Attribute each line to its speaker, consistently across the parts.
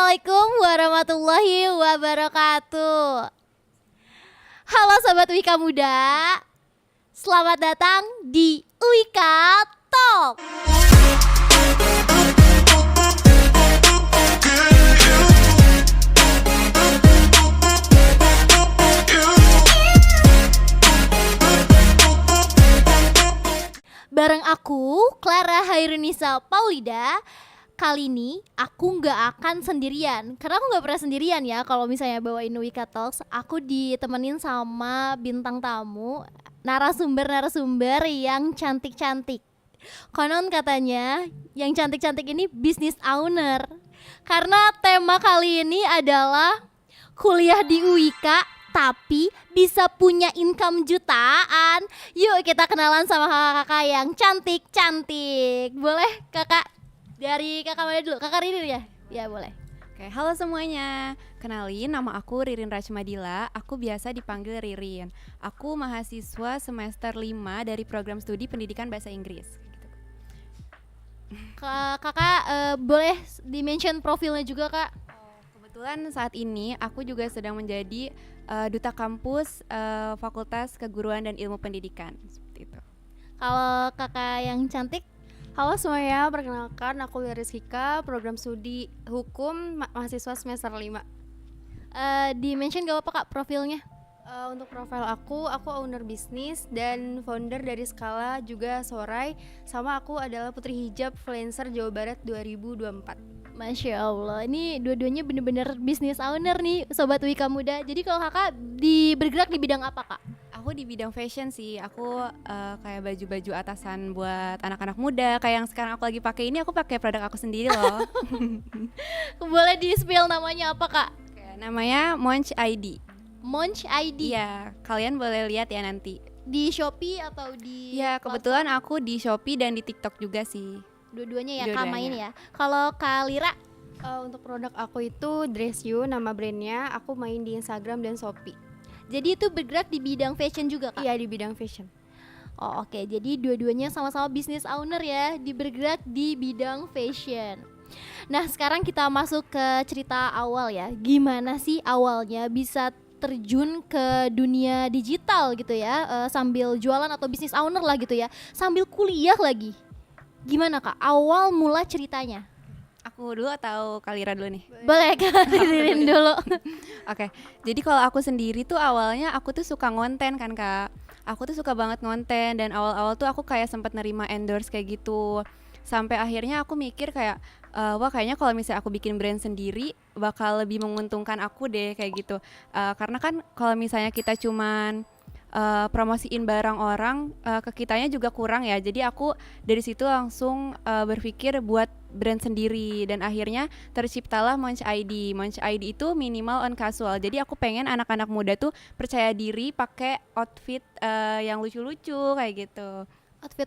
Speaker 1: Assalamualaikum warahmatullahi wabarakatuh. Halo Sobat Wika Muda, selamat datang di Wika Talk. Bareng aku, Clara Hairunisa Paulida. Kali ini aku nggak akan sendirian, karena aku nggak pernah sendirian ya. Kalau misalnya bawain Wika Talks, aku ditemenin sama bintang tamu, narasumber yang cantik-cantik. Konon katanya yang cantik-cantik ini business owner. Karena tema kali ini adalah kuliah di Wika tapi bisa punya income jutaan. Yuk kita kenalan sama kakak-kakak yang cantik-cantik. Boleh kakak? Dari kakak mana dulu? Kakak Ririn ya? Ya boleh.
Speaker 2: Oke, halo semuanya. Kenalin, nama aku Ririn Rachmadila. Aku biasa dipanggil Ririn. Aku mahasiswa semester 5 dari program studi pendidikan bahasa Inggris.
Speaker 1: Kakak boleh di-mention profilnya juga kak?
Speaker 2: Kebetulan saat ini aku juga sedang menjadi duta kampus Fakultas Keguruan dan Ilmu Pendidikan. Seperti itu.
Speaker 1: Kalau kakak yang cantik?
Speaker 3: Halo semuanya, perkenalkan aku Lia Rizkika, program studi hukum mahasiswa semester 5.
Speaker 1: Di-mention gak apa-apa kak profilnya?
Speaker 3: Untuk profil aku owner bisnis dan founder dari Skala juga Sorai. Sama aku adalah Putri Hijab Freelancer Jawa Barat 2024.
Speaker 1: Masya Allah, ini dua-duanya bener-bener business owner nih Sobat Wika Muda. Jadi kalau kakak bergerak di bidang apa kak?
Speaker 2: Aku di bidang fashion sih. Aku kayak baju-baju atasan buat anak-anak muda. Kayak yang sekarang aku lagi pakai ini, aku pakai produk aku sendiri loh.
Speaker 1: Boleh di-spill namanya apa kak?
Speaker 2: Oke, namanya Monch ID.
Speaker 1: Monch ID?
Speaker 2: Iya, kalian boleh lihat ya nanti.
Speaker 1: Di Shopee atau di?
Speaker 2: Ya, kebetulan aku di Shopee dan di TikTok juga sih.
Speaker 1: Dua-duanya ya kak
Speaker 2: Dua-duanya.
Speaker 1: main ya. Kalau Kak Lira?
Speaker 3: Untuk produk aku itu Dress You, nama brandnya. Aku main di Instagram dan Shopee.
Speaker 1: Jadi itu bergerak di bidang fashion juga kak?
Speaker 3: Iya, di bidang fashion.
Speaker 1: Oh oke, jadi dua-duanya sama-sama business owner ya, bergerak di bidang fashion. Nah sekarang kita masuk ke cerita awal ya. Gimana sih awalnya bisa terjun ke dunia digital gitu ya, sambil jualan atau business owner lah gitu ya, sambil kuliah lagi. Gimana kak awal mula ceritanya?
Speaker 2: Aku dulu atau Kalira dulu nih?
Speaker 1: Boleh kak Ririn dulu.
Speaker 2: Oke, jadi kalau aku sendiri tuh awalnya aku tuh suka ngonten kan kak. Aku tuh suka banget ngonten dan awal-awal tuh aku kayak sempat nerima endorse kayak gitu. Sampai akhirnya aku mikir kayak, wah kayaknya kalau misalnya aku bikin brand sendiri bakal lebih menguntungkan aku deh kayak gitu. Karena kan kalau misalnya kita cuman promosiin barang orang, ke kitanya juga kurang ya. Jadi aku dari situ langsung berpikir buat brand sendiri dan akhirnya terciptalah Monch ID. Monch ID itu minimal on casual. Jadi aku pengen anak-anak muda tuh percaya diri pakai outfit yang lucu-lucu kayak gitu.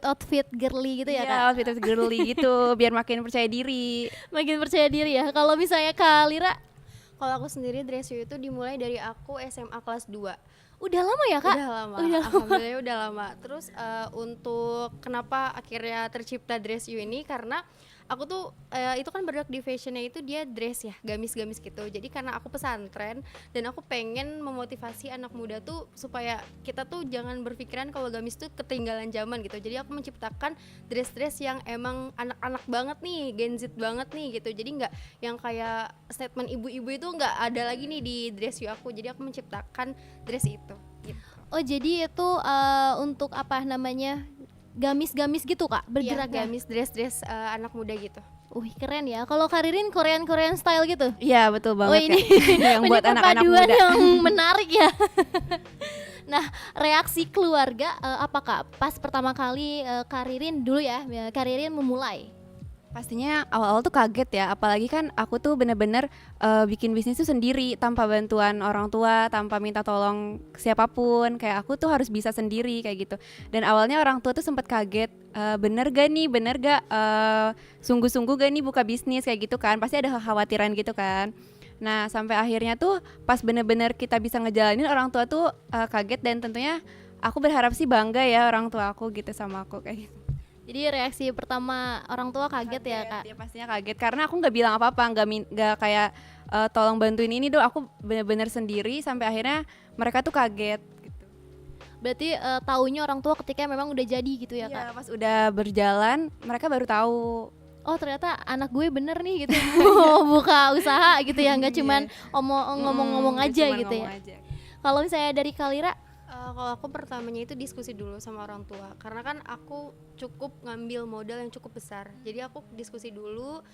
Speaker 1: Outfit girly gitu ya
Speaker 2: Iya,
Speaker 1: kak?
Speaker 2: outfit girly gitu biar makin percaya diri.
Speaker 1: Makin percaya diri ya. Kalau misalnya Kak Lira?
Speaker 3: Kalau aku sendiri Dress You itu dimulai dari aku SMA kelas 2.
Speaker 1: Udah lama ya kak?
Speaker 3: Udah lama,
Speaker 1: Udah lama.
Speaker 3: alhamdulillah udah lama. Terus untuk kenapa akhirnya tercipta Dress You ini, karena aku tuh itu kan bergerak di fashionnya itu dia dress ya, gamis-gamis gitu. Jadi karena aku pesantren dan aku pengen memotivasi anak muda tuh supaya kita tuh jangan berpikiran kalau gamis tuh ketinggalan zaman gitu. Jadi aku menciptakan dress-dress yang emang anak-anak banget nih, Gen Z banget nih gitu. Jadi nggak yang kayak statement ibu-ibu itu nggak ada lagi nih di Dress You aku. Jadi aku menciptakan dress itu gitu.
Speaker 1: Oh jadi itu untuk apa namanya, gamis-gamis gitu kak, bergerak
Speaker 3: Iya,
Speaker 1: ya?
Speaker 3: gamis dress anak muda gitu.
Speaker 1: Wih keren ya. Kalau Karirin Korean style gitu?
Speaker 2: Iya, betul
Speaker 1: Oh
Speaker 2: banget
Speaker 1: ini
Speaker 2: Kak. Yang buat
Speaker 1: ini
Speaker 2: anak-anak
Speaker 1: perpaduan
Speaker 2: muda.
Speaker 1: yang menarik ya. Nah reaksi keluarga apa kak pas pertama kali Karirin dulu ya, Karirin memulai?
Speaker 2: Pastinya awal-awal tuh kaget ya, apalagi kan aku tuh bener-bener bikin bisnis tuh sendiri tanpa bantuan orang tua, tanpa minta tolong siapapun. Kayak aku tuh harus bisa sendiri kayak gitu. Dan awalnya orang tua tuh sempat kaget, bener gak sungguh-sungguh gak nih buka bisnis kayak gitu kan, pasti ada kekhawatiran gitu kan. Nah sampai akhirnya tuh pas bener-bener kita bisa ngejalanin, orang tua tuh kaget dan tentunya aku berharap sih bangga ya orang tua aku gitu sama aku kayak gitu.
Speaker 1: Jadi reaksi pertama orang tua kaget ya kak.
Speaker 2: Ya pastinya kaget karena aku nggak bilang apa-apa, nggak kayak tolong bantuin ini dong, aku bener-bener sendiri sampai akhirnya mereka tuh kaget gitu.
Speaker 1: Berarti taunya orang tua ketika memang udah jadi gitu ya kak.
Speaker 2: Iya, pas udah berjalan mereka baru tahu.
Speaker 1: Oh ternyata anak gue bener nih gitu. Mau buka usaha gitu ya, nggak cuman ngomong-ngomong
Speaker 2: Nggak
Speaker 1: aja
Speaker 2: cuman
Speaker 1: gitu ya.
Speaker 2: ngomong aja.
Speaker 1: Kalau misalnya dari Kalira,
Speaker 3: Kalau aku pertamanya itu diskusi dulu sama orang tua, karena kan aku cukup ngambil modal yang cukup besar, jadi aku diskusi dulu.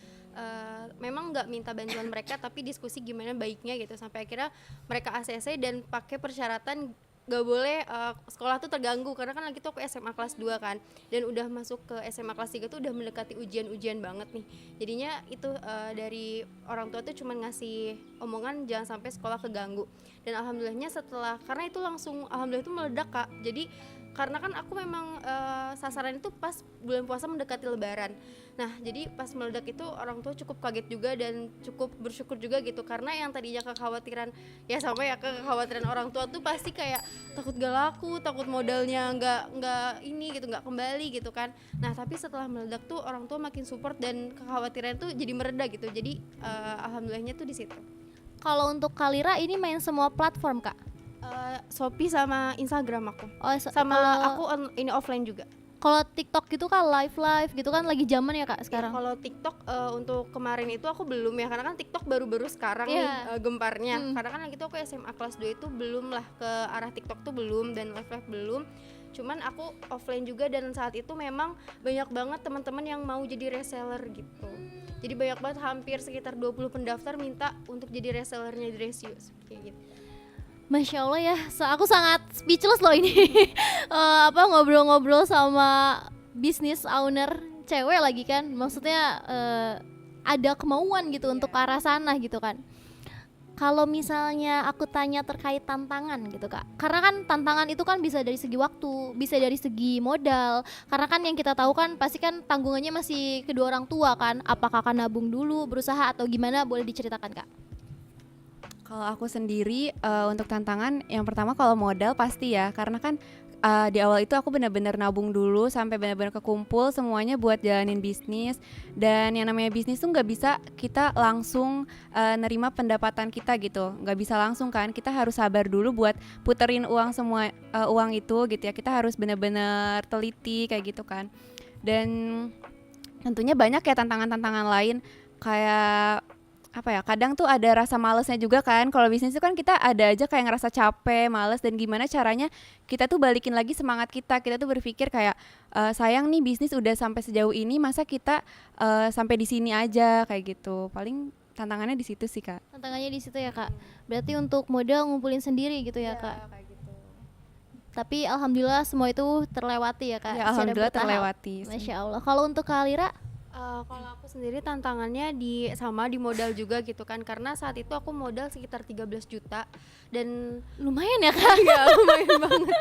Speaker 3: Memang nggak minta bantuan mereka, tapi diskusi gimana baiknya gitu, sampai akhirnya mereka ACC dan pakai persyaratan gak boleh sekolah tuh terganggu, karena kan lagi tuh aku SMA kelas 2 kan, dan udah masuk ke SMA kelas 3 tuh udah mendekati ujian-ujian banget nih. Jadinya itu dari orang tua tuh cuman ngasih omongan jangan sampai sekolah keganggu. Dan alhamdulillahnya setelah, karena itu langsung alhamdulillah itu meledak kak. Jadi karena kan aku memang sasaran itu pas bulan puasa mendekati lebaran. Nah jadi pas meledak itu orang tua cukup kaget juga dan cukup bersyukur juga gitu, karena yang tadinya kekhawatiran ya sama ya, kekhawatiran orang tua tuh pasti kayak takut gak laku, takut modalnya nggak ini gitu, nggak kembali gitu kan. Nah tapi setelah meledak tuh orang tua makin support dan kekhawatiran tuh jadi mereda gitu. Jadi alhamdulillahnya tuh di situ.
Speaker 1: kalau untuk Kalira ini main semua platform kak?
Speaker 3: Shopee sama Instagram aku,
Speaker 1: Oh,
Speaker 3: sama
Speaker 1: kalau-
Speaker 3: aku ini offline juga.
Speaker 1: Kalau TikTok gitu kan live gitu kan lagi zaman ya kak sekarang.
Speaker 3: Ya, kalau TikTok untuk kemarin itu aku belum ya, karena kan TikTok baru-baru sekarang
Speaker 1: Iya.
Speaker 3: nih gemparnya. Karena kan lagi itu aku SMA kelas 2 itu belum lah ke arah TikTok tuh belum, dan live belum. Cuman aku offline juga, dan saat itu memang banyak banget teman-teman yang mau jadi reseller gitu. Jadi banyak banget, hampir sekitar 20 pendaftar minta untuk jadi resellernya Dress You kayak gitu.
Speaker 1: Masya Allah ya, aku sangat speechless loh ini. Ngobrol-ngobrol sama bisnis owner cewek lagi kan, maksudnya ada kemauan gitu untuk ke arah sana gitu kan. Kalau misalnya aku tanya terkait tantangan gitu kak, karena kan tantangan itu kan bisa dari segi waktu, bisa dari segi modal, karena kan yang kita tahu kan pasti kan tanggungannya masih kedua orang tua kan. Apakah kakak nabung dulu, berusaha atau gimana, boleh diceritakan kak?
Speaker 2: Kalau aku sendiri untuk tantangan yang pertama kalau modal pasti ya, karena kan di awal itu aku benar-benar nabung dulu sampai benar-benar kekumpul semuanya buat jalanin bisnis. Dan yang namanya bisnis tuh nggak bisa kita langsung nerima pendapatan kita gitu, nggak bisa langsung kan, kita harus sabar dulu buat puterin uang semua uang itu gitu ya, kita harus benar-benar teliti kayak gitu kan. Dan tentunya banyak ya tantangan-tantangan lain, kayak apa ya, kadang tuh ada rasa malesnya juga kan. Kalau bisnis itu kan kita ada aja kayak ngerasa capek, males, dan gimana caranya kita tuh balikin lagi semangat kita tuh berpikir kayak sayang nih bisnis udah sampai sejauh ini, masa kita sampai di sini aja kayak gitu. Paling tantangannya di situ sih kak.
Speaker 1: Tantangannya di situ ya kak. Berarti untuk modal ngumpulin sendiri gitu ya kak.
Speaker 2: Kayak gitu.
Speaker 1: Tapi alhamdulillah semua itu terlewati ya kak.
Speaker 2: Ya
Speaker 1: secara
Speaker 2: alhamdulillah
Speaker 1: bertahap.
Speaker 2: terlewati.
Speaker 1: Masya Allah. Kalau untuk Kak Alira,
Speaker 3: Kalau aku sendiri tantangannya di modal juga gitu kan, karena saat itu aku modal sekitar 13 juta dan
Speaker 1: lumayan ya kak.
Speaker 3: ya lumayan banget.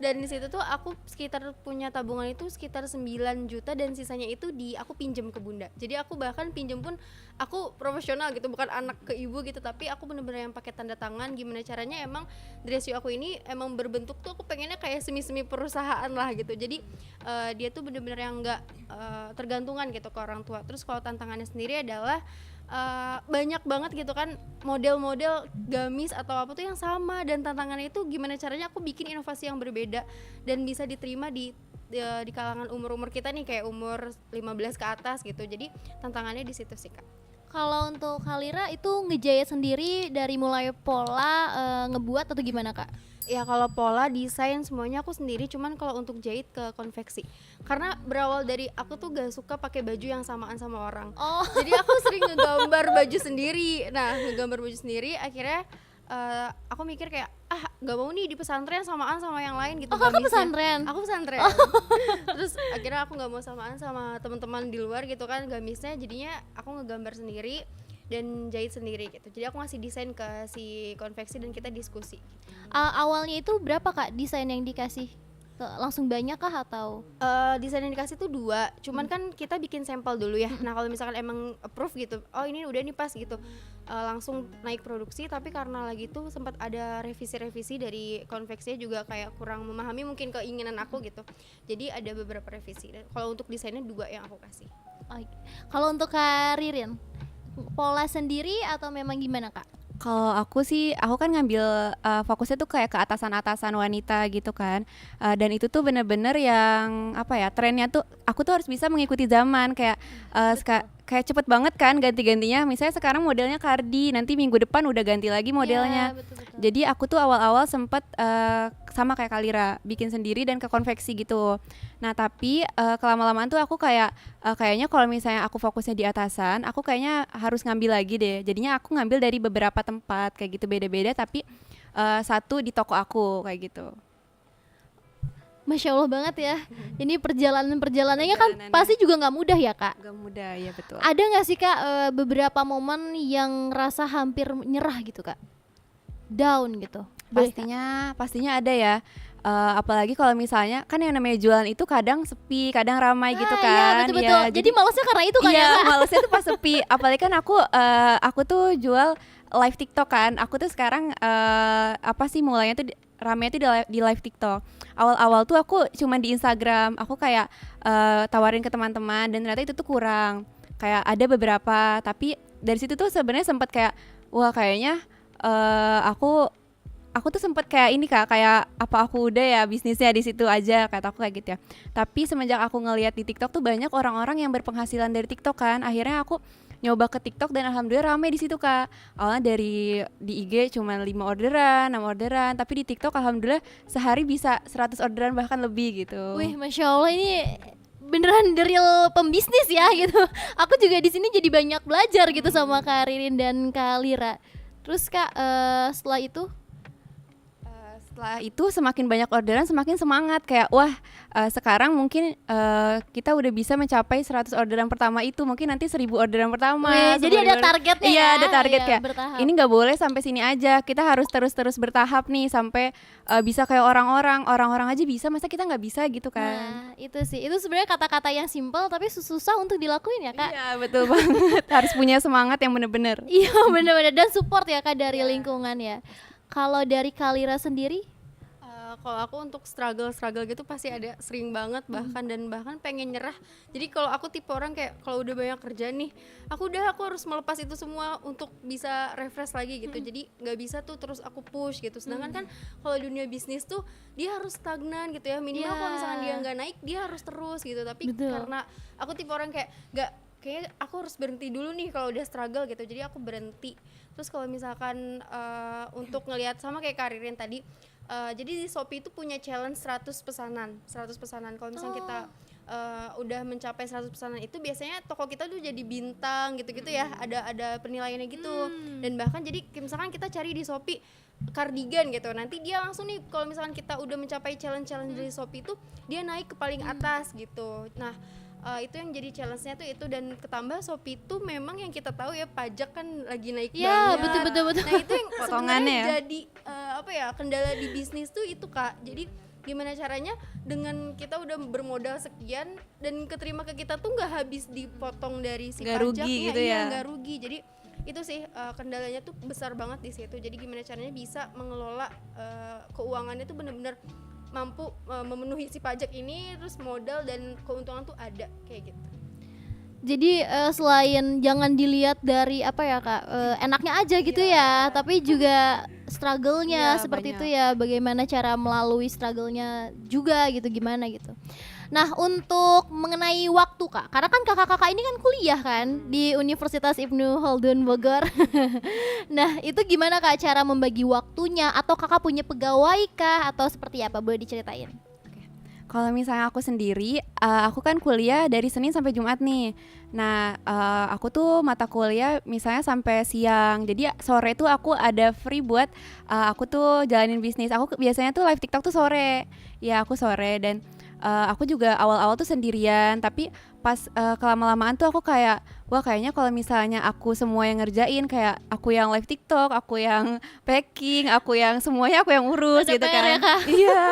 Speaker 3: Dan di situ tuh aku sekitar punya tabungan itu sekitar 9 juta, dan sisanya itu aku pinjem ke bunda. Jadi aku bahkan pinjem pun aku profesional gitu, bukan anak ke ibu gitu, tapi aku bener-bener yang pakai tanda tangan. Gimana caranya emang Dress You aku ini emang berbentuk tuh aku pengennya kayak semi-semi perusahaan lah gitu. Jadi dia tuh bener-bener yang nggak tergantungan gitu ke orang tua. Terus kalau tantangannya sendiri adalah banyak banget gitu kan model-model gamis atau apa tuh yang sama, dan tantangannya itu gimana caranya aku bikin inovasi yang berbeda dan bisa diterima di kalangan umur-umur kita nih, kayak umur 15 ke atas gitu. Jadi tantangannya di situ sih kak.
Speaker 1: Kalau untuk Kak Alira itu ngejahit sendiri dari mulai pola ngebuat atau gimana kak?
Speaker 3: Ya kalau pola, desain semuanya aku sendiri, cuman kalau untuk jahit ke konveksi. Karena berawal dari aku tuh gak suka pakai baju yang samaan sama orang.
Speaker 1: Oh.
Speaker 3: Jadi aku sering ngegambar baju sendiri. Nah, ngegambar baju sendiri akhirnya aku mikir kayak gak mau nih di pesantren samaan sama yang lain gitu.
Speaker 1: Oh kakak
Speaker 3: gamisnya.
Speaker 1: pesantren?
Speaker 3: Aku pesantren. Terus akhirnya aku nggak mau samaan sama teman-teman di luar gitu kan gamisnya, jadinya aku ngegambar sendiri dan jahit sendiri gitu. Jadi aku ngasih desain ke si konveksi dan kita diskusi.
Speaker 1: Awalnya itu berapa kak desain yang dikasih? langsung banyak kah atau?
Speaker 3: Desain yang dikasih tuh 2, cuman kan kita bikin sampel dulu ya. Nah kalau misalkan emang approve gitu, oh ini udah nih pas gitu, langsung naik produksi. Tapi karena lagi tuh sempat ada revisi-revisi dari konveksinya juga kayak kurang memahami mungkin keinginan aku gitu, jadi ada beberapa revisi. Kalau untuk desainnya 2 yang aku kasih.
Speaker 1: Oh, kalau untuk Kak Ririn, pola sendiri atau memang gimana Kak?
Speaker 2: Kalau aku sih, aku kan ngambil fokusnya tuh kayak ke atasan-atasan wanita gitu kan. Dan itu tuh bener-bener yang apa ya, trennya tuh aku tuh harus bisa mengikuti zaman kayak kayak cepet banget kan ganti-gantinya. Misalnya sekarang modelnya Cardi, nanti minggu depan udah ganti lagi modelnya.
Speaker 1: Ya, betul-betul.
Speaker 2: Jadi aku tuh awal-awal sempet sama kayak Kalira bikin sendiri dan ke konveksi gitu. Nah tapi kelama-lamaan tuh aku kayak kayaknya kalau misalnya aku fokusnya di atasan, aku kayaknya harus ngambil lagi deh. Jadinya aku ngambil dari beberapa tempat kayak gitu beda-beda, tapi satu di toko aku kayak gitu.
Speaker 1: Masya Allah banget ya. Ini perjalanannya kan
Speaker 2: Perjalanannya.
Speaker 1: pasti juga nggak mudah ya Kak.
Speaker 2: Gak mudah ya, betul.
Speaker 1: Ada nggak sih Kak beberapa momen yang rasa hampir nyerah gitu Kak? Down gitu. Boleh, Kak?
Speaker 2: Pastinya ada ya. Apalagi kalau misalnya kan yang namanya jualan itu kadang sepi, kadang ramai gitu
Speaker 1: Iya
Speaker 2: kan.
Speaker 1: betul-betul.
Speaker 2: Ya,
Speaker 1: Jadi malesnya karena itu kan ya
Speaker 2: iya,
Speaker 1: Kak?
Speaker 2: malesnya tuh pas sepi. Apalagi kan aku tuh jual live TikTok kan. Aku tuh sekarang mulainya tuh ramenya tuh di live TikTok. Awal-awal tuh aku cuman di Instagram. Aku kayak tawarin ke teman-teman dan ternyata itu tuh kurang. Kayak ada beberapa, tapi dari situ tuh sebenarnya sempat kayak wah kayaknya aku tuh sempet kayak ini Kak, kayak apa aku udah ya bisnisnya di situ aja, kata aku kayak gitu ya. Tapi semenjak aku ngelihat di TikTok tuh banyak orang-orang yang berpenghasilan dari TikTok kan, akhirnya aku nyoba ke TikTok dan alhamdulillah rame di situ Kak. Awalnya di IG cuma 5 orderan, 6 orderan, tapi di TikTok alhamdulillah sehari bisa 100 orderan bahkan lebih gitu.
Speaker 1: Wih, Masya Allah ini beneran the real pembisnis ya gitu. Aku juga di sini jadi banyak belajar gitu sama Kak Ririn dan Kak Lira. Terus Kak setelah itu
Speaker 2: Setelah itu semakin banyak orderan semakin semangat kayak wah sekarang mungkin kita udah bisa mencapai 100 orderan pertama itu, mungkin nanti 1000 orderan pertama.
Speaker 1: wih, jadi ada targetnya
Speaker 2: Iya,
Speaker 1: ya.
Speaker 2: ada target
Speaker 1: Iya,
Speaker 2: kayak
Speaker 1: bertahap.
Speaker 2: ini nggak boleh sampai sini aja, kita harus terus bertahap nih sampai bisa kayak orang-orang aja bisa, masa kita nggak bisa gitu kan.
Speaker 1: Nah, itu sih. Itu sebenarnya kata-kata yang simpel tapi susah untuk dilakuin ya, Kak.
Speaker 2: Iya betul banget, harus punya semangat yang bener-bener.
Speaker 1: Iya, bener-bener dan support ya Kak dari lingkungan ya. Kalau dari Kalira sendiri?
Speaker 3: Kalau aku untuk struggle gitu pasti ada, sering banget bahkan pengen nyerah. Jadi kalau aku tipe orang kayak kalau udah banyak kerjaan nih, aku harus melepas itu semua untuk bisa refresh lagi gitu. Jadi nggak bisa tuh terus aku push gitu. Sedangkan kan kalau dunia bisnis tuh dia harus stagnan gitu ya, minimal
Speaker 1: Ya.
Speaker 3: kalau misalkan dia nggak naik dia harus terus gitu. Tapi
Speaker 1: Betul.
Speaker 3: karena aku tipe orang kayak kayak aku harus berhenti dulu nih kalau udah struggle gitu, jadi aku berhenti. Terus kalau misalkan untuk ngelihat sama kayak Karirin tadi, jadi di Shopee itu punya challenge 100 pesanan. Kalau misalnya kita udah mencapai 100 pesanan itu biasanya toko kita tuh jadi bintang gitu-gitu ya, ada penilaiannya gitu. Dan bahkan jadi misalkan kita cari di Shopee kardigan gitu, nanti dia langsung nih kalau misalkan kita udah mencapai challenge dari Shopee itu dia naik ke paling atas gitu. Nah itu yang jadi challenge-nya tuh itu, dan ketambah Shopee itu memang yang kita tahu ya pajak kan lagi naik
Speaker 1: Ya,
Speaker 3: banget.
Speaker 1: betul.
Speaker 3: Nah itu yang
Speaker 2: Potongannya
Speaker 3: sebenarnya
Speaker 2: ya.
Speaker 3: jadi kendala di bisnis tuh itu Kak. Jadi gimana caranya dengan kita udah bermodal sekian dan keterima ke kita tuh nggak habis dipotong dari si
Speaker 2: Nggak rugi
Speaker 3: pajaknya,
Speaker 2: gitu
Speaker 3: iya,
Speaker 2: ya.
Speaker 3: nggak rugi. Jadi itu sih kendalanya tuh besar banget di situ. Jadi gimana caranya bisa mengelola keuangannya tuh bener-bener mampu memenuhi si pajak ini, terus modal dan keuntungan tuh ada kayak gitu.
Speaker 1: Jadi selain jangan dilihat dari apa ya Kak, enaknya aja gitu ya, tapi juga struggle-nya
Speaker 2: Iya,
Speaker 1: seperti
Speaker 2: banyak.
Speaker 1: itu ya, bagaimana cara melalui struggle-nya juga gitu, gimana gitu. Nah, untuk mengenai waktu Kak, karena kan kakak-kakak ini kan kuliah kan di Universitas Ibnu Khaldun Bogor. Nah, itu gimana Kak cara membagi waktunya, atau kakak punya pegawai kah, atau seperti apa, boleh diceritain?
Speaker 2: Kalau misalnya aku sendiri, aku kan kuliah dari Senin sampai Jumat nih. Nah, aku tuh mata kuliah misalnya sampai siang. Jadi sore tuh aku ada free buat aku tuh jalanin bisnis. Aku biasanya tuh live TikTok tuh sore. Ya, aku sore dan aku juga awal-awal tuh sendirian, tapi pas kelama-lamaan tuh aku kayak wah kayaknya kalau misalnya aku semua yang ngerjain, kayak aku yang live TikTok, aku yang packing, aku yang semuanya aku yang urus
Speaker 1: Ada
Speaker 2: gitu
Speaker 1: PR
Speaker 2: kan.
Speaker 1: ya, Kak?
Speaker 2: Iya.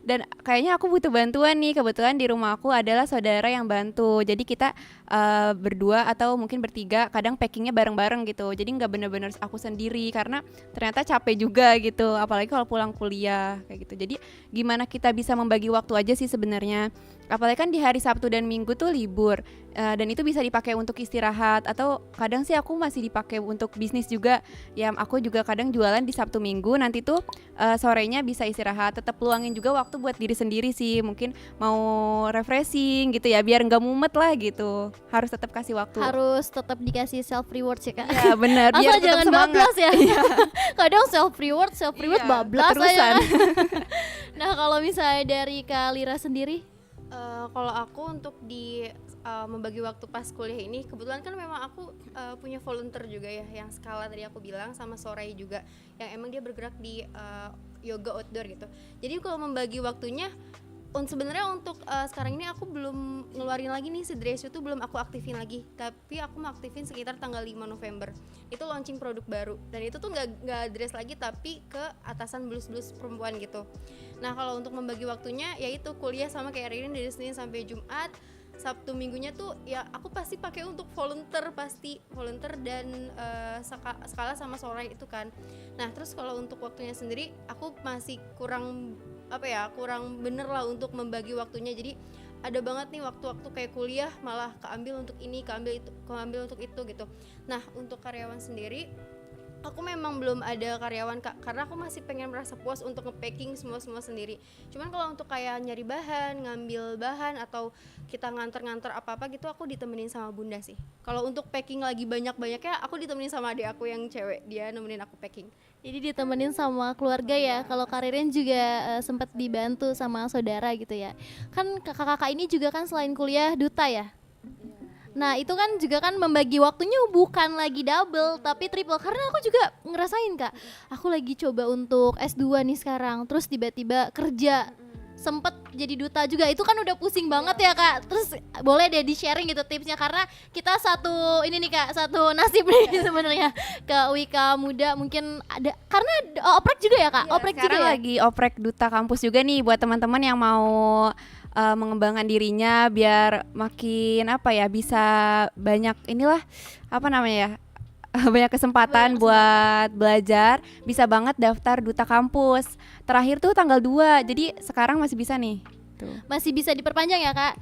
Speaker 2: Dan kayaknya aku butuh bantuan nih. Kebetulan di rumah aku adalah saudara yang bantu. Jadi kita berdua atau mungkin bertiga kadang packingnya bareng-bareng gitu. Jadi nggak bener-bener aku sendiri karena ternyata capek juga gitu. Apalagi kalau pulang kuliah kayak gitu. Jadi gimana kita bisa membagi waktu aja sih sebenarnya. Apalagi kan di hari Sabtu dan Minggu tuh libur, dan itu bisa dipakai untuk istirahat atau kadang sih aku masih dipakai untuk bisnis juga. Ya aku juga kadang jualan di Sabtu Minggu, nanti tuh sorenya bisa istirahat. Tetap luangin juga waktu buat diri sendiri sih, mungkin mau refreshing gitu ya, biar nggak mumet lah gitu. Harus tetap kasih waktu.
Speaker 1: Harus tetap dikasih self reward sih, Kak.
Speaker 2: Ya benar,
Speaker 1: Asal
Speaker 2: biar tetap
Speaker 1: jangan
Speaker 2: semangat.
Speaker 1: bablas ya. Kadang self reward
Speaker 2: Iya,
Speaker 1: bablas aja.
Speaker 2: keterusan.
Speaker 1: Nah, kalau misalnya dari Kak Lira sendiri,
Speaker 3: Kalau aku untuk di membagi waktu pas kuliah ini, kebetulan kan memang aku punya volunteer juga ya, yang Skala tadi aku bilang, sama Soraya juga, yang emang dia bergerak di yoga outdoor gitu. Jadi kalau membagi waktunya, sebenarnya untuk sekarang ini aku belum ngeluarin lagi nih si Dress You tuh belum aku aktifin lagi, tapi aku mau aktifin sekitar tanggal 5 November. Itu launching produk baru, dan itu tuh nggak dress lagi tapi ke atasan blus perempuan gitu. Nah kalau untuk membagi waktunya, yaitu kuliah sama kayak Ririn dari Senin sampai Jumat. Sabtu minggunya tuh ya aku pasti pakai untuk volunteer, pasti volunteer dan Skala sama Soraya itu kan. Nah terus kalau untuk waktunya sendiri aku masih kurang kurang bener lah untuk membagi waktunya. Jadi ada banget nih waktu-waktu kayak kuliah malah keambil untuk ini, keambil untuk itu gitu. Nah untuk karyawan sendiri, aku memang belum ada karyawan Kak, karena aku masih pengen merasa puas untuk nge-packing semua sendiri. Cuman kalau untuk kayak nyari bahan, ngambil bahan, atau kita nganter apa-apa gitu, aku ditemenin sama bunda sih. Kalau untuk packing lagi banyak-banyaknya, aku ditemenin sama adik aku yang cewek, dia nemenin aku packing.
Speaker 1: jadi ditemenin sama keluarga ya. Kalau Kak Ririn juga sempat dibantu sama saudara gitu ya. Kan kakak-kakak ini juga kan selain kuliah duta ya. Nah itu kan juga kan membagi waktunya bukan lagi double tapi triple. Karena aku juga ngerasain Kak, aku lagi coba untuk S2 nih sekarang, terus tiba-tiba kerja, sempet jadi duta juga. Itu kan udah pusing banget ya Kak. Terus boleh deh di sharing gitu tipsnya, karena kita satu ini nih Kak, satu nasib nih sebenarnya. Ke Wika Muda mungkin ada, karena oprek juga ya Kak, oprek juga
Speaker 2: Sekarang
Speaker 1: ya.
Speaker 2: lagi oprek duta kampus juga nih buat teman-teman yang mau mengembangkan dirinya biar makin bisa banyak banyak kesempatan buat belajar, bisa banget daftar duta kampus. Terakhir tuh tanggal 2, jadi sekarang masih bisa nih. Tuh.
Speaker 1: Masih bisa diperpanjang ya Kak?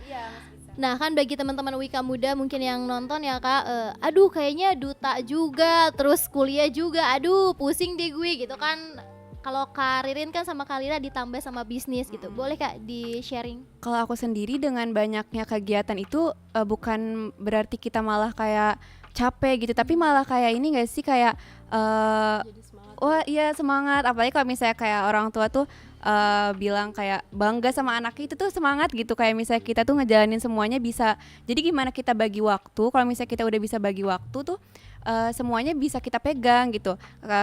Speaker 1: Nah kan bagi teman-teman Wika Muda mungkin yang nonton ya Kak, aduh kayaknya duta juga, terus kuliah juga, aduh pusing deh gue gitu kan. Kalau Kak Ririn kan sama Kak Lira ditambah sama bisnis gitu, boleh Kak di sharing?
Speaker 2: Kalau aku sendiri dengan banyaknya kegiatan itu bukan berarti kita malah kayak capek gitu, tapi malah kayak ini gak sih, kayak
Speaker 3: Jadi semangat.
Speaker 2: wah iya semangat. Apalagi kalau misalnya kayak orang tua tuh bilang kayak bangga sama anaknya, itu tuh semangat gitu. Kayak misalnya kita tuh ngejalanin semuanya bisa. Jadi gimana kita bagi waktu, kalau misalnya kita udah bisa bagi waktu tuh semuanya bisa kita pegang gitu,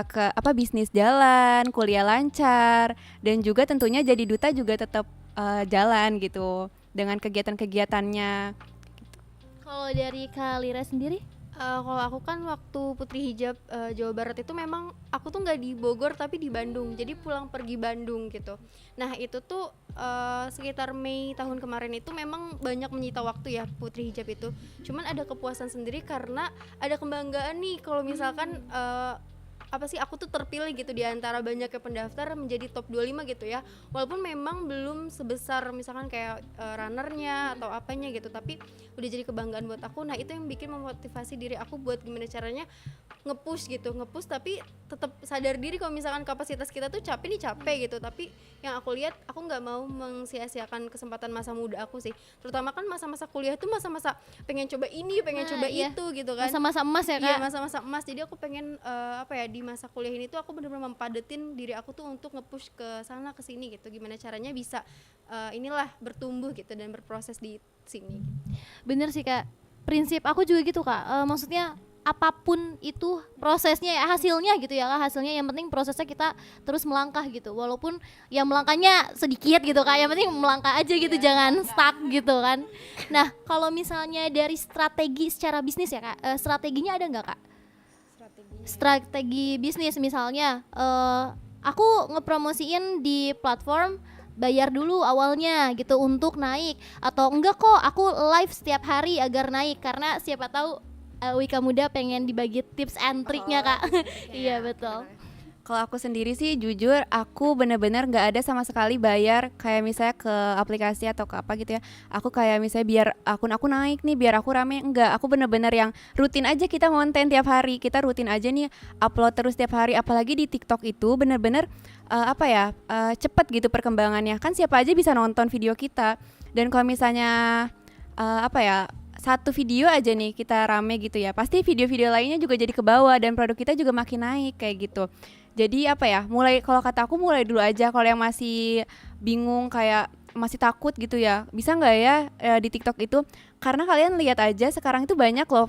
Speaker 2: ke bisnis jalan, kuliah lancar, dan juga tentunya jadi duta juga tetap jalan gitu dengan kegiatan-kegiatannya.
Speaker 1: Kalau dari Kak Lira sendiri?
Speaker 3: Kalau aku kan waktu Putri Hijab Jawa Barat itu memang aku tuh nggak di Bogor tapi di Bandung, jadi pulang pergi Bandung gitu. Nah itu tuh sekitar Mei tahun kemarin itu memang banyak menyita waktu ya Putri Hijab itu. Cuman ada kepuasan sendiri karena ada kebanggaan nih kalau misalkan aku tuh terpilih gitu di antara banyaknya pendaftar menjadi top 25 gitu ya. Walaupun memang belum sebesar misalkan kayak runnernya atau apanya gitu, tapi udah jadi kebanggaan buat aku. Nah itu yang bikin memotivasi diri aku buat gimana caranya nge-push tapi tetap sadar diri kalau misalkan kapasitas kita tuh capek gitu. Tapi yang aku lihat, aku nggak mau mengsia-siakan kesempatan masa muda aku sih, terutama kan masa-masa kuliah tuh masa-masa pengen coba ini, pengen coba
Speaker 1: iya.
Speaker 3: itu gitu kan,
Speaker 1: Masa-masa emas ya Kak?
Speaker 3: iya masa-masa emas. Jadi aku pengen di masa kuliah ini tuh aku benar-benar mempadetin diri aku tuh untuk nge-push ke sana ke sini gitu, gimana caranya bisa bertumbuh gitu dan berproses di sini.
Speaker 1: Bener sih Kak, prinsip aku juga gitu Kak. Maksudnya apapun itu prosesnya ya, hasilnya gitu ya Kak, hasilnya yang penting prosesnya kita terus melangkah gitu, walaupun ya melangkahnya sedikit gitu Kak, yang penting melangkah aja gitu, jangan stuck gitu kan. Nah kalau misalnya dari strategi secara bisnis ya Kak, strateginya ada nggak Kak? Strategi bisnis misalnya aku ngepromosiin di platform bayar dulu awalnya gitu untuk naik, atau enggak kok aku live setiap hari agar naik, karena siapa tahu Wika Muda pengen dibagi tips and triknya Kak. Iya betul.
Speaker 2: Kalau aku sendiri sih jujur aku bener-bener nggak ada sama sekali bayar kayak misalnya ke aplikasi atau ke apa gitu ya. Aku kayak misalnya biar akun aku naik nih, biar aku rame, enggak. Aku bener-bener yang rutin aja, kita konten tiap hari, kita rutin aja nih upload terus tiap hari. Apalagi di TikTok itu bener-bener cepet gitu perkembangannya. Kan siapa aja bisa nonton video kita. Dan kalau misalnya satu video aja nih kita rame gitu ya, pasti video-video lainnya juga jadi ke bawah dan produk kita juga makin naik kayak gitu. Jadi mulai, kalau kata aku mulai dulu aja. Kalau yang masih bingung kayak masih takut gitu ya, bisa nggak ya di TikTok itu, karena kalian lihat aja sekarang itu banyak loh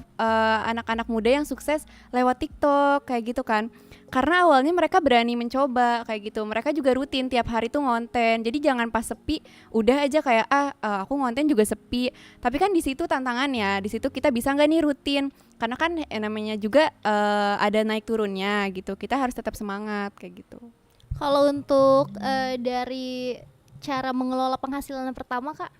Speaker 2: anak-anak muda yang sukses lewat TikTok kayak gitu kan. Karena awalnya mereka berani mencoba kayak gitu, mereka juga rutin tiap hari tuh ngonten. Jadi jangan pas sepi udah aja kayak aku ngonten juga sepi. Tapi kan di situ tantangannya, di situ kita bisa nggak nih rutin, karena kan namanya juga ada naik turunnya gitu, kita harus tetap semangat kayak gitu.
Speaker 1: Kalau untuk dari cara mengelola penghasilan yang pertama Kak,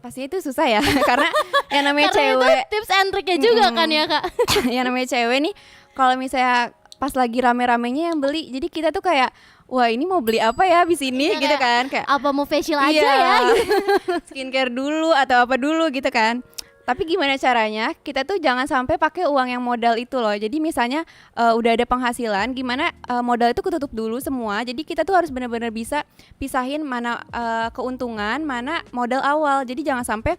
Speaker 2: Pastinya itu susah ya karena yang namanya
Speaker 1: karena
Speaker 2: cewek
Speaker 1: itu tips and triknya juga kan ya Kak.
Speaker 2: yang namanya cewek nih, kalau misalnya pas lagi rame-ramenya yang beli, jadi kita tuh kayak wah ini mau beli apa ya abis ini
Speaker 1: Iya,
Speaker 2: gitu kan, kayak
Speaker 1: apa mau facial aja
Speaker 2: iya,
Speaker 1: ya gitu.
Speaker 2: skincare dulu atau apa dulu gitu kan. Tapi gimana caranya kita tuh jangan sampai pakai uang yang modal itu loh. Jadi misalnya udah ada penghasilan, gimana modal itu ketutup dulu semua. Jadi kita tuh harus benar-benar bisa pisahin mana keuntungan, mana modal awal. Jadi jangan sampai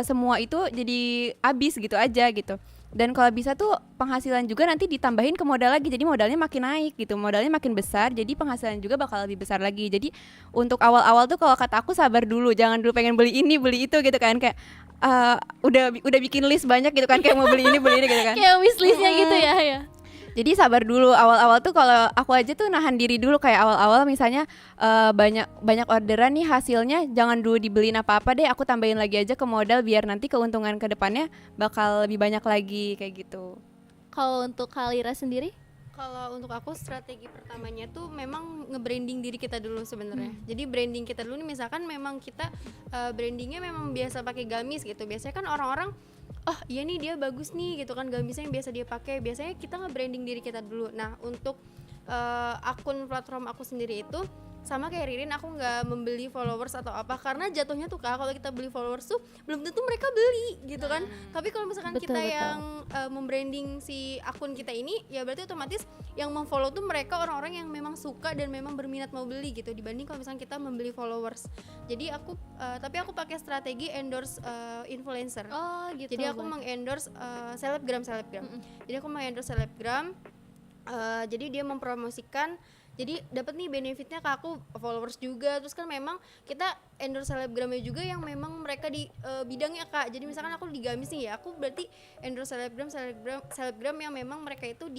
Speaker 2: semua itu jadi habis gitu aja gitu. Dan kalau bisa tuh penghasilan juga nanti ditambahin ke modal lagi, jadi modalnya makin naik gitu, modalnya makin besar, jadi penghasilan juga bakal lebih besar lagi. Jadi untuk awal-awal tuh kalau kata aku sabar dulu, jangan dulu pengen beli ini beli itu gitu kan, kayak udah bikin list banyak gitu kan, kayak mau beli ini gitu kan.
Speaker 1: Kayak wishlistnya gitu ya.
Speaker 2: Jadi sabar dulu, awal-awal tuh kalau aku aja tuh nahan diri dulu, kayak awal-awal misalnya banyak orderan nih, hasilnya jangan dulu dibeliin apa-apa deh, aku tambahin lagi aja ke modal biar nanti keuntungan ke depannya bakal lebih banyak lagi kayak gitu.
Speaker 1: Kalau untuk Kalira sendiri?
Speaker 3: Kalau untuk aku strategi pertamanya tuh memang nge-branding diri kita dulu sebenarnya. Jadi branding kita dulu nih, misalkan memang kita brandingnya memang biasa pakai gamis gitu. Biasanya kan orang-orang oh iya nih dia bagus nih gitu kan, gamisnya yang biasa dia pakai. Biasanya kita nge-branding diri kita dulu. Nah untuk akun platform aku sendiri itu sama kayak Ririn, aku nggak membeli followers atau apa, karena jatuhnya tuh Kak, kalau kita beli followers tuh belum tentu mereka beli gitu kan. Tapi kalau misalkan kita yang membranding si akun kita ini, ya berarti otomatis yang memfollow tuh mereka orang-orang yang memang suka dan memang berminat mau beli gitu, dibanding kalau misalkan kita membeli followers. Jadi aku tapi aku pakai strategi endorse influencer.
Speaker 1: Oh gitu.
Speaker 3: Jadi aku mengendorse selebgram. Jadi aku mengendorse selebgram. Jadi dia mempromosikan, jadi dapat nih benefitnya ke aku, followers juga. Terus kan memang kita endorse selebgramnya juga yang memang mereka di bidangnya Kak. Jadi misalkan aku di gamis nih ya, aku berarti endorse selebgram yang memang mereka itu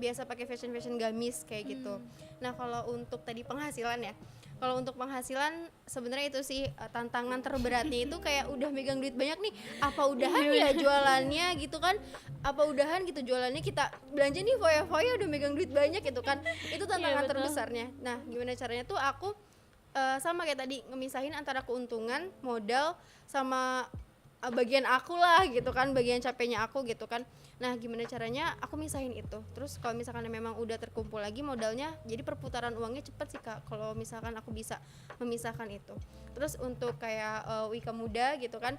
Speaker 3: biasa pakai fashion gamis kayak gitu. Nah kalau untuk tadi penghasilan ya, kalau untuk penghasilan sebenarnya itu sih tantangan terberatnya itu kayak udah megang duit banyak nih, apa udahan ya jualannya gitu kan, apa udahan gitu jualannya, kita belanja nih foya-foya udah megang duit banyak gitu kan, itu tantangan terbesarnya. Nah gimana caranya tuh aku sama kayak tadi, ngemisahin antara keuntungan, modal, sama bagian aku lah gitu kan, bagian capeknya aku gitu kan. Nah gimana caranya aku misahin itu. Terus kalau misalkan memang udah terkumpul lagi modalnya, jadi perputaran uangnya cepet sih Kak kalau misalkan aku bisa memisahkan itu. Terus untuk kayak Wika Muda gitu kan,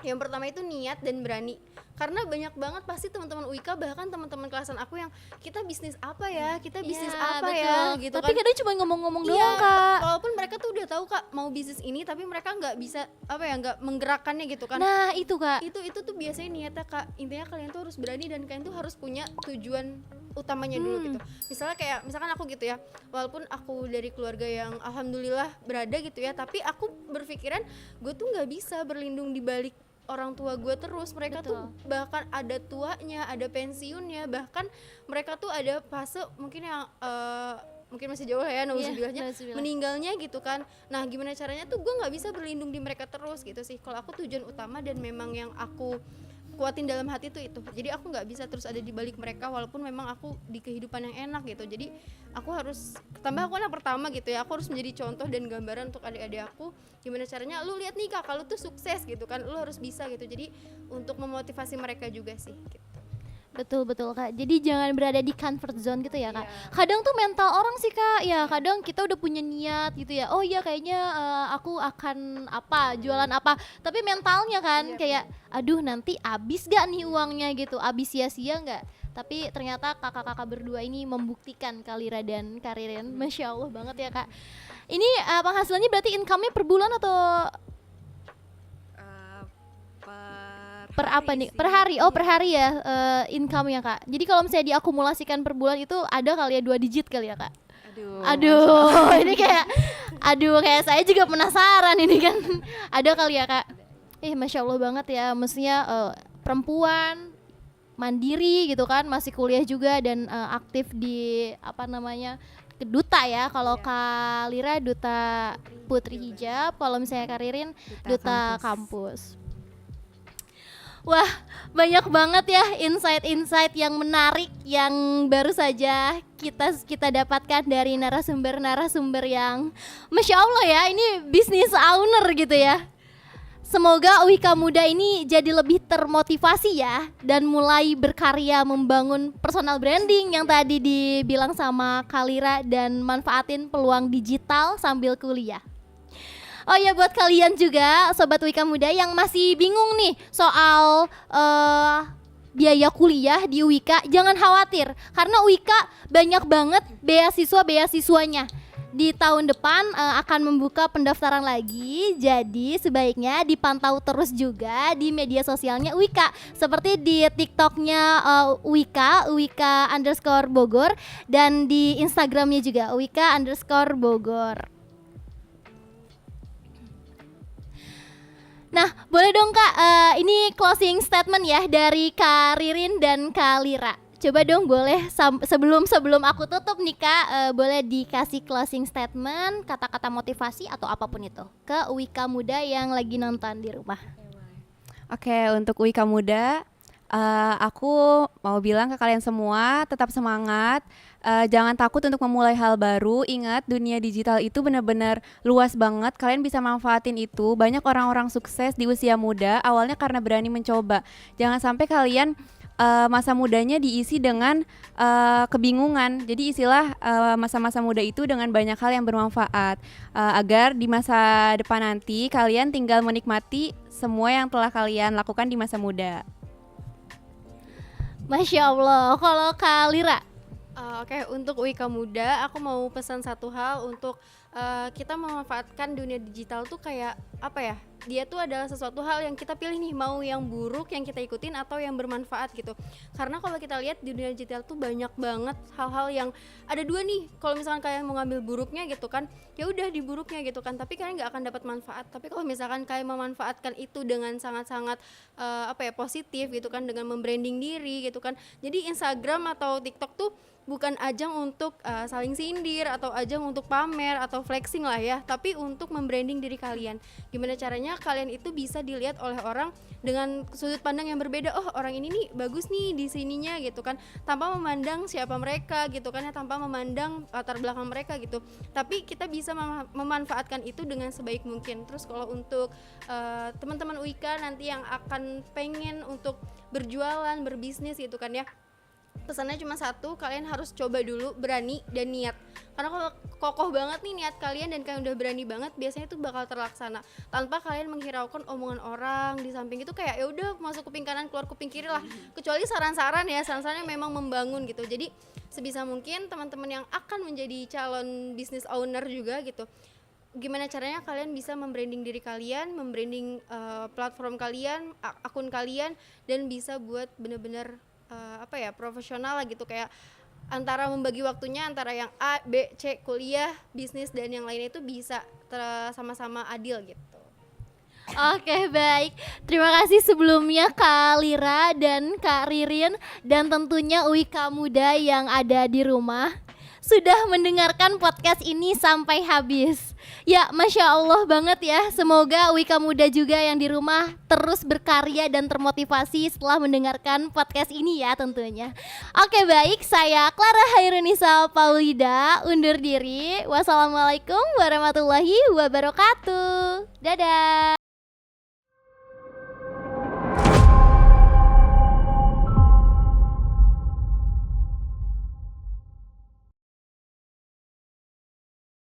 Speaker 3: yang pertama itu niat dan berani, karena banyak banget pasti teman-teman Wika, bahkan teman-teman kelasan aku yang kita bisnis apa ya, kita bisnis apa
Speaker 1: betul.
Speaker 3: ya gitu.
Speaker 1: Tapi
Speaker 3: kan
Speaker 1: kadang cuma ngomong-ngomong
Speaker 3: iya,
Speaker 1: doang Kak.
Speaker 3: walaupun mereka tuh udah tahu Kak mau bisnis ini, tapi mereka nggak bisa nggak menggerakkannya gitu kan.
Speaker 1: Nah itu Kak,
Speaker 3: itu tuh biasanya niatnya Kak, intinya kalian tuh harus berani dan kalian tuh harus punya tujuan utamanya dulu gitu. Misalkan aku gitu ya, walaupun aku dari keluarga yang alhamdulillah berada gitu ya, tapi aku berpikiran gue tuh nggak bisa berlindung di balik orang tua gue terus. Mereka tuh
Speaker 1: Betul.
Speaker 3: bahkan ada tuanya, ada pensiunnya, bahkan mereka tuh ada fase mungkin yang mungkin masih jauh ya, nauzubillahnya,
Speaker 1: nauzubillah.
Speaker 3: meninggalnya gitu kan. Nah gimana caranya tuh gue nggak bisa berlindung di mereka terus gitu sih. Kalau aku tujuan utama dan memang yang aku kuatin dalam hati tuh itu. Jadi aku nggak bisa terus ada di balik mereka walaupun memang aku di kehidupan yang enak gitu. Jadi aku harus, tambah aku anak pertama gitu ya, aku harus menjadi contoh dan gambaran untuk adik-adik aku. Gimana caranya, lu lihat nih kakak lu tuh sukses gitu kan, lu harus bisa gitu. Jadi untuk memotivasi mereka juga sih gitu.
Speaker 1: Betul Kak. Jadi jangan berada di comfort zone gitu ya Kak.
Speaker 3: Iya.
Speaker 1: Kadang tuh mental orang sih Kak. Ya kadang kita udah punya niat gitu ya. Oh iya kayaknya aku akan apa jualan apa. Tapi mentalnya kan
Speaker 3: Iya,
Speaker 1: kayak aduh nanti abis gak nih uangnya gitu. Abis sia-sia gak. Tapi ternyata kakak-kakak berdua ini membuktikan Kalira dan Karirin. Masya Allah banget ya Kak. Ini penghasilannya berarti income-nya per bulan atau per apa nih? Per hari. Oh, per hari ya income-nya Kak. Jadi kalau misalnya diakumulasikan per bulan itu ada kali ya 2 digit kali ya Kak. Aduh, ini kayak saya juga penasaran ini kan. Ada kali ya Kak. Masya Allah banget ya. Mestinya perempuan mandiri gitu kan, masih kuliah juga dan aktif di apa namanya duta ya. Kalau Kalira duta Putri Hijab, kalau misalnya Karirin duta kampus. Wah, banyak banget ya insight-insight yang menarik yang baru saja kita dapatkan dari narasumber-narasumber yang Masya Allah ya, ini business owner gitu ya. Semoga Wika Muda ini jadi lebih termotivasi ya dan mulai berkarya membangun personal branding yang tadi dibilang sama Kalira dan manfaatin peluang digital sambil kuliah. Oh ya, buat kalian juga Sobat Wika Muda yang masih bingung nih soal biaya kuliah di Wika, jangan khawatir karena Wika banyak banget beasiswa-beasiswanya. Di tahun depan akan membuka pendaftaran lagi, jadi sebaiknya dipantau terus juga di media sosialnya Wika, seperti di TikToknya Wika_Bogor dan di Instagramnya juga Wika_Bogor. Nah, boleh dong Kak, ini closing statement ya dari Kak Ririn dan Kak Lira. Coba dong boleh sebelum aku tutup nih Kak, boleh dikasih closing statement, kata-kata motivasi atau apapun itu ke Wika Muda yang lagi nonton di rumah.
Speaker 2: Oke, untuk Wika Muda, aku mau bilang ke kalian semua tetap semangat, jangan takut untuk memulai hal baru. Ingat dunia digital itu benar-benar luas banget, kalian bisa manfaatin itu. Banyak orang-orang sukses di usia muda awalnya karena berani mencoba. Jangan sampai kalian masa mudanya diisi dengan kebingungan. Jadi isilah masa-masa muda itu dengan banyak hal yang bermanfaat, agar di masa depan nanti kalian tinggal menikmati semua yang telah kalian lakukan di masa muda.
Speaker 1: Masya Allah. Kalau Kak Lira?
Speaker 3: Oke, untuk Wika Muda, aku mau pesan satu hal untuk kita memanfaatkan dunia digital tuh kayak apa ya? Dia tuh adalah sesuatu hal yang kita pilih nih, mau yang buruk yang kita ikutin atau yang bermanfaat gitu. Karena kalau kita lihat di dunia digital tuh banyak banget hal-hal yang ada dua nih. Kalau misalkan kalian mau ngambil buruknya gitu kan, ya udah di buruknya gitu kan. Tapi kalian nggak akan dapat manfaat. Tapi kalau misalkan kalian memanfaatkan itu dengan sangat-sangat positif gitu kan, dengan membranding diri gitu kan. Jadi Instagram atau TikTok tuh bukan ajang untuk saling sindir atau ajang untuk pamer atau flexing lah ya, tapi untuk membranding diri kalian. Gimana caranya kalian itu bisa dilihat oleh orang dengan sudut pandang yang berbeda. Oh, orang ini nih bagus nih di sininya gitu kan, tanpa memandang siapa mereka gitu kan ya, tanpa memandang latar belakang mereka gitu. Tapi kita bisa memanfaatkan itu dengan sebaik mungkin. Terus kalau untuk teman-teman Wika nanti yang akan pengen untuk berjualan, berbisnis gitu kan ya, pesannya cuma satu, kalian harus coba dulu, berani dan niat. Karena kalau kokoh banget nih niat kalian dan kalian udah berani banget, biasanya itu bakal terlaksana tanpa kalian menghiraukan omongan orang di samping itu. Kayak ya udah masuk kuping kanan keluar kuping kiri lah, kecuali saran-saran ya, saran-saran yang memang membangun gitu. Jadi sebisa mungkin teman-teman yang akan menjadi calon business owner juga gitu, gimana caranya kalian bisa membranding diri kalian, membranding platform kalian, akun kalian, dan bisa buat bener-bener profesional lah gitu, kayak antara membagi waktunya antara yang A, B, C, kuliah, bisnis dan yang lainnya itu bisa sama-sama adil gitu.
Speaker 1: Oke, baik. Terima kasih sebelumnya Kak Lira dan Kak Ririn, dan tentunya Wika Muda yang ada di rumah sudah mendengarkan podcast ini sampai habis. Ya, Masya Allah banget ya. Semoga Wika Muda juga yang di rumah terus berkarya dan termotivasi setelah mendengarkan podcast ini ya tentunya. Oke, baik, saya Clara Hairunisa Paulida undur diri. Wassalamualaikum warahmatullahi wabarakatuh. Dadah.